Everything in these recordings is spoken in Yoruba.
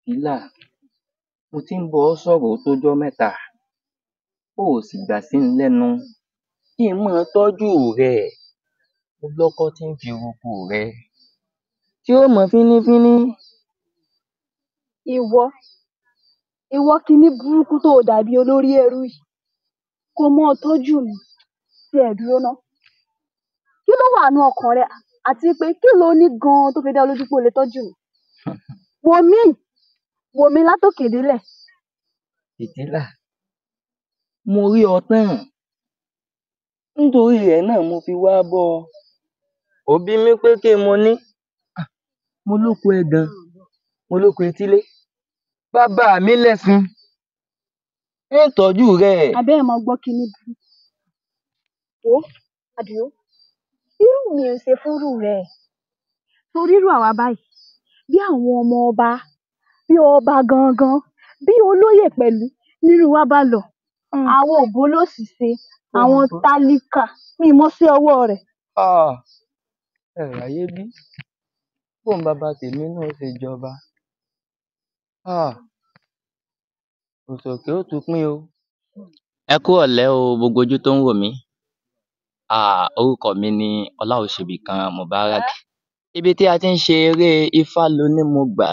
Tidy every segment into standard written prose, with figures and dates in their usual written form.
Fìtílà, mo ti ń bọ́ ọ sọ̀rọ̀ ó tójọ́ mẹ́ta, o ò sì gbà sí mi lẹ́nu kí n máa tọ́jú rẹ̀. Mo lọ́kọ́ tí ń fi roko rẹ̀ tí ó mọ fínífíní. Ìwọ kíní burúkú tó dàbí olórí ẹrú yìí, kó mọ́ tọ́jú mi tí ẹ̀ dúró ná. Kí ló wà ní ọkàn rẹ àti pé kí ló ní gan-an tó fi dá lójú pé o lè tọ́jú mi? Wò mí látòkè délẹ̀. Fìtílà, mo rí ọ tán, nítorí rẹ̀ náà mo fi wá bọ́ ọ. Ó bi mí pé kí mo ní, mo lóko ẹ̀gàn, mo lóko etílé, bàbá mi lẹ́ṣin, ń tọ́jú rẹ̀. Abẹ́ ẹ̀ mọ gbọ́ kíní burúkú. Ó Àdìó, irú mi ò ṣe fúnrú rẹ̀. Torí irú àwa báyìí, bí àwọn ọmọ ọba, bí ọba gangan, bí olóyè pẹ̀lú nírú wa bá lọ. Àwọn òbó ló sì ṣe, àwọn tálíkà ní ìmọ̀ sí ọwọ́ rẹ̀. Ẹ ráyé bí bóun bàbá tèmi náà ṣe jọba. Òṣòkè ó tún pín o. Ẹ kú ọ̀lẹ́ o gbogbo ojú tó ń wò mí. Orúkọ mi ni Ọláòṣèbìkan Mubarak. Ibi tí a ti ń ṣe eré Ifá lonímọ̀gbà,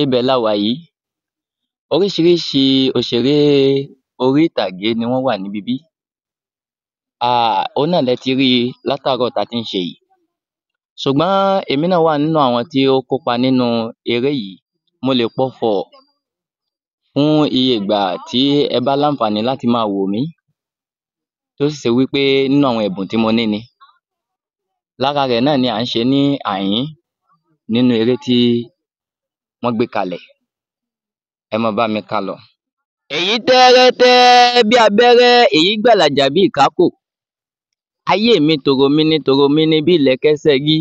ibẹ̀ la wà yìí. Oríṣiríṣi òṣèré orí ìtàgé ni wọ́n wà níbí bí. Òun náà lẹ ti rí i látàárọ̀ tá ti ń ṣe yìí. Ṣùgbọ́n èmi náà wà nínú àwọn tí ó kópa nínú eré yìí. Mo lè pọ̀fọ̀ fún iye ìgbà tí ẹ bá láǹfààní láti máa wò mí, tó sì ṣe wípé nínú àwọn ẹ̀bùn tí mo ní ni. Lára rẹ̀ náà ni à ń ṣe ní àyín nínú eré tí wọ́n gbé kalẹ̀. Ẹ máa bá mi ká lọ. Èyí tẹ́rẹ́tẹ́ bí abẹ́rẹ́, èyí gbàlàjà bí ìkákò. Ayé mi tòrò mi ní bí ìlẹ̀kẹ̀ ṣẹ́gi.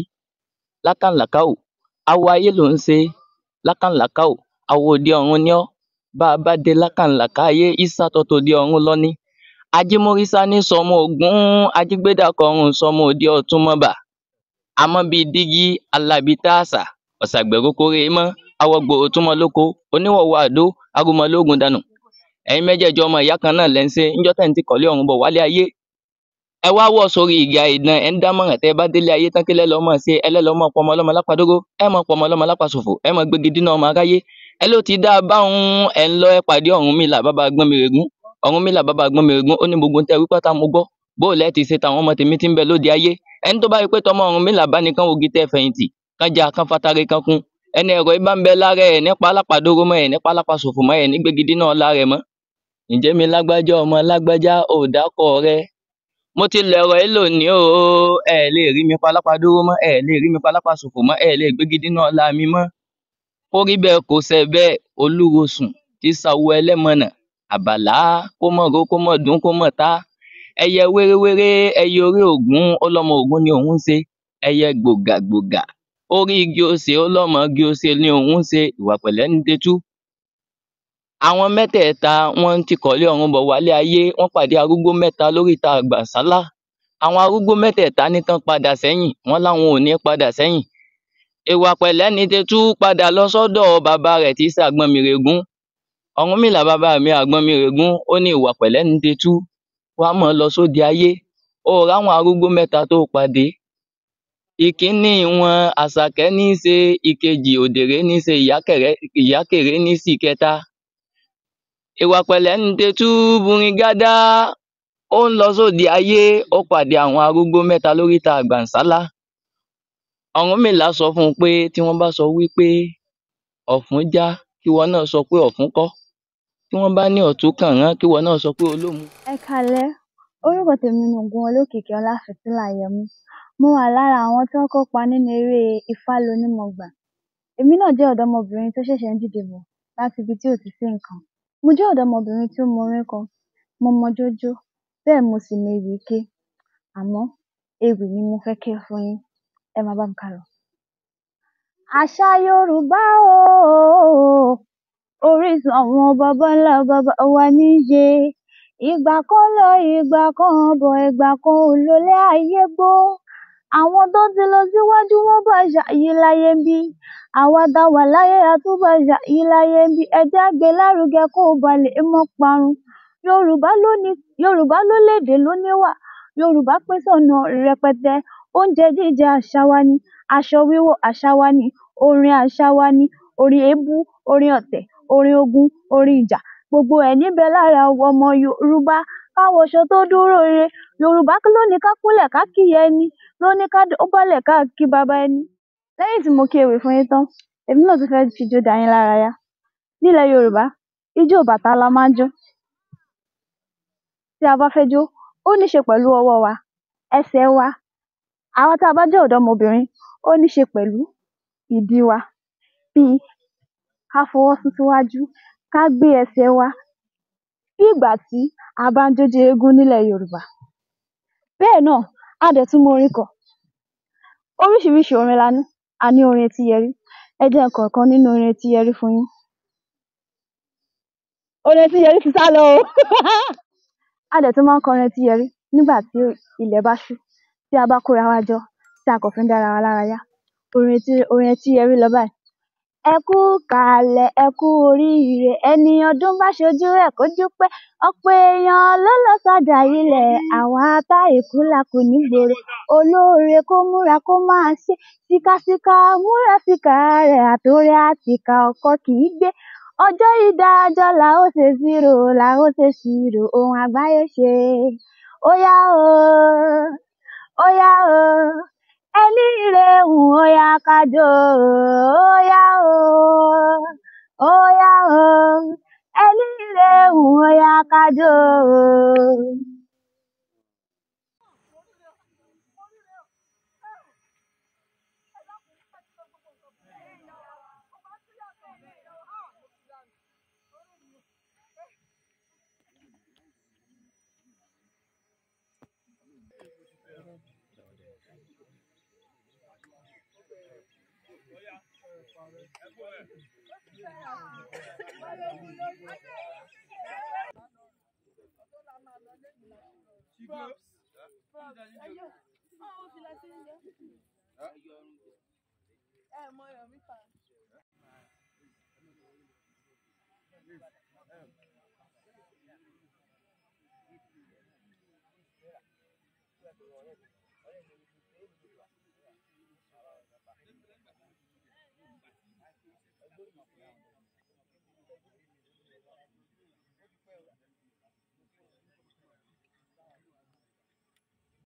Lákànlàkáò, awo ayé ló ń ṣe. Lákànlàkáò, awo òde ọ̀run ni ọ́. Bá a bá dé lákànlàká ayé, ìsàtọ̀ tòde ọ̀run lọ ní. Ajímọ́rísá ní sọmọ Ògún, ajígbédàkọ̀run sọmọ òde ọ̀tún mọ́bà. Àmọ́ bíi dígí alábí táàsà, ọ̀sàgbẹ̀rú kórè mọ́, awọgbòrò túmọ̀ lóko, oníwọ̀wọ̀ àdó, arúmọlógún dànù. Ẹ̀yin mẹ́jẹ̀ẹ̀jọ ọmọ ìyá kan náà lẹ́ ń ṣe, níjọ́ tẹ̀ ń ti kọ̀lé ọ̀run bọ̀ wálé ayé. Ẹ wá wọ̀ sórí ìgà ìdán, ẹ̀ ń dámọ̀ràn tẹ́ bá délé ayé tán kí lẹ́ lọ́ mọ̀ ṣe, ẹ lẹ́ lọ́ mọ̀ pọmọ ọlọ́mọ lápàdógó, ẹ mọ̀ pọmọ ọlọ́mọ lápàṣòfò, ẹ mọ̀ gbégi dínà ọmọ aráyé. Ẹ ló ti dá a báhun, ẹ̀ ń lọ ẹ pàdé Ọ̀rúnmìlà bàbá Agbọ́nmìrègún. Ọ̀rúnmìlà bàbá Agbọ́nmìrègún ó ní gbogbo ń tẹ́ wí pátá mo gbọ́. Bó lẹ́ ti ṣe tàwọn ọmọ tèmi tí ń bẹ lóde ayé. Ẹni tó bá rí pé tọmọ Ọ̀rúnmìlà bá nìkan ògì tẹ́ fẹ̀yìntì, kan jà kan fatare kan kún. Ẹni ẹ̀rọ ibà ń bẹ lára ẹ̀ nípa lápàdógó mọ́ ẹ̀ nípa lápàṣòfò mọ́ ẹ̀ ní gbégi dínà ọlá rẹ̀ mọ́. Ǹjẹ́ mi lágbájá ọmọ lágbájá ò dákọ̀ rẹ. Mo ti lẹ̀rọ̀ ẹ́ lónìí o, ẹ lè rí mi pa lápàdógó mọ́, ẹ lè rí mi pa lápàṣòfò mọ́, ẹ lè gbégi dínà ọlá mi mọ́. Kó rí bẹ́ẹ̀ kó ṣẹ bẹ́ẹ̀, Olúrosùn tí sawo ẹlẹ́mọ̀nà, àbàlá kó mọ̀ ro kó mọ̀ dún kó mọ̀ tá. Ẹyẹ wéréwéré, ẹyẹ orí ògún, ọlọ́mọ ògún ni òun ń ṣe. Ẹyẹ gbògàgbògà, orí igi osè ọlọ́mọ igi osè ni òun ń ṣe. Ìwà pẹ̀lẹ́ ní tetú. Àwọn mẹ́tẹ̀ẹ̀ta wọ́n ti kọ̀lé ọ̀run bọ̀ wálé ayé, wọ́n pàdé arúgbó mẹ́ta lóríta àgbàsálá. Àwọn arúgbó mẹ́tẹ̀ẹ̀ta ní tán padà sẹ́yìn, wọ́n láwọn ò ní padà sẹ́yìn. Ìwà pẹ̀lẹ́ ní tetú padà lọ sọ́dọ̀ bàbá rẹ̀ tí í ṣe Àgbọnmìrègún. Ọ̀rúnmìlà bàbá mi Àgbọnmìrègún ó ní ìwà pẹ̀lẹ́ ní tetú, wá mọ̀ lọ sóde ayé. Ó ráwọn arúgbó mẹ́ta tó pàdé. Ìkíní wọn Àṣàkẹ́ ní í ṣe, ìkejì Òdèré ní í ṣe, Ìyákèrè ní í sì kẹta. Ìwà pẹ̀lẹ́ ní tetú buringádá, ó ń lọ sóde ayé, ó pàdé àwọn arúgbó mẹ́ta lóríta àgbàsálá. Ọ̀rúnmìlà sọ fún un pé tí wọ́n bá sọ wípé ọ̀fun já, kí wọ́n náà sọ pé ọ̀fun kọ́. Tí wọ́n bá ní ọ̀tún kànrán, kí wọ́n náà sọ pé olómu. Ẹ káalẹ́, orúkọ tèmi ni Ògúnolókìkí Ọláfìtílayọ̀mí. Mo wà lára àwọn tí wọ́n kópa nínú eré Ifá lonímọ̀gbà. Èmi náà jẹ́ ọ̀dọ́mọbìnrin tó ṣẹ̀ṣẹ̀ ń dìde bọ̀ láti ibi tí ò ti sí nǹkan. Mo jẹ́ ọ̀dọ́mọbìnrin tí ó mọ orin kọ, mo mọ jójó, bẹ́ẹ̀ mo sì mọ ewì ké. Àmọ́ ewì ni mo fẹ́ ké fún yín. Ẹ máa bá mi ká lọ. Àṣà Yorùbá o, orísun àwọn baba ńlá baba wa níye. Ìgbà kan lọ, ìgbà kan bọ̀, ìgbà kan ò lólé ayé gbó. Àwọn tó ti lọ síwájú wọn bá ṣàyè láyé ń bí. àwa tá wà láyé àtúbọ̀jà yìí láyé ń bí, ẹ jẹ́ á gbé lárugẹ kó ba lè mọ́ parun. Yorùbá ló lédè ló níwà, Yorùbá pín sọ́nà rẹpẹtẹ. Oúnjẹ jíjẹ àṣà wa ni, aṣọ wíwọ̀ àṣà wa ni, orin àṣà wa ni, orin èébú, orin ọ̀tẹ̀, orin ogun, orin ìjà, gbogbo ẹ̀ níbẹ̀ lára ọmọ Yorùbá. Ká wọṣọ tó dúró re, Yorùbá ló ní ká kúnlẹ̀ ká kí ìyá ẹni, ló ní ká dọ̀bálẹ̀ ká kí bàbá ẹni. Lẹ́yìn tí mo kí ewì fún yín tán, èmi náà tún fẹ́ fijó dá yín lára yá. Nílẹ̀ Yorùbá, ijó bàtá la máa ń jó. Tí a bá fẹ́ jó, ó ní ṣe pẹ̀lú ọwọ́ wa, ẹsẹ̀ wa. Àwọn tá a bá jẹ́ ọ̀dọ́mọbìnrin, ó ní ṣe pẹ̀lú ìdí wa. Bíi ká fọwọ́ sún síwájú, ká gbé ẹsẹ̀ wa bí ìgbà tí a bá ń jójó eégún nílẹ̀ Yorùbá. Bẹ́ẹ̀ náà, a dẹ̀ tún mọ orin kọ. Oríṣiríṣi orin la ní. A ní orin Etíyẹrí. Ẹ jẹ́ n kọ ọ̀kan nínú orin Etíyẹrí fún yín. Orin Etíyẹrí ti sálọ o. A dẹ̀ tún máa ń kọrin Etíyẹrí nígbà tí ilẹ̀ bá ṣú, tí a bá kóra wa jọ, tí a kàn fi ń dára wa lára yá. Orin Etíyẹrí lọ báyìí. Ẹ kú kàlẹ̀, ẹ kú oríire, ẹni ọdún bá ṣojú ẹ̀ kó dúpẹ́. Ọ̀pọ̀ èèyàn ló lọ sọ́jà ilẹ̀, àwa tá èkú la kù nígboro. Olóore kó múra kó máa ṣe, síkásíká múra síkà rẹ̀, àtòrè àtìkà ọkọ kì í gbé. Ọjọ́ ìdájọ́ la ó ṣe ṣírò ohun àgbáyé ṣe. Óyá o, óyá o, ẹni ire hùn óyá ká jó o. Óyá o, óyá o, ẹni ire hùn óyá ká jó o.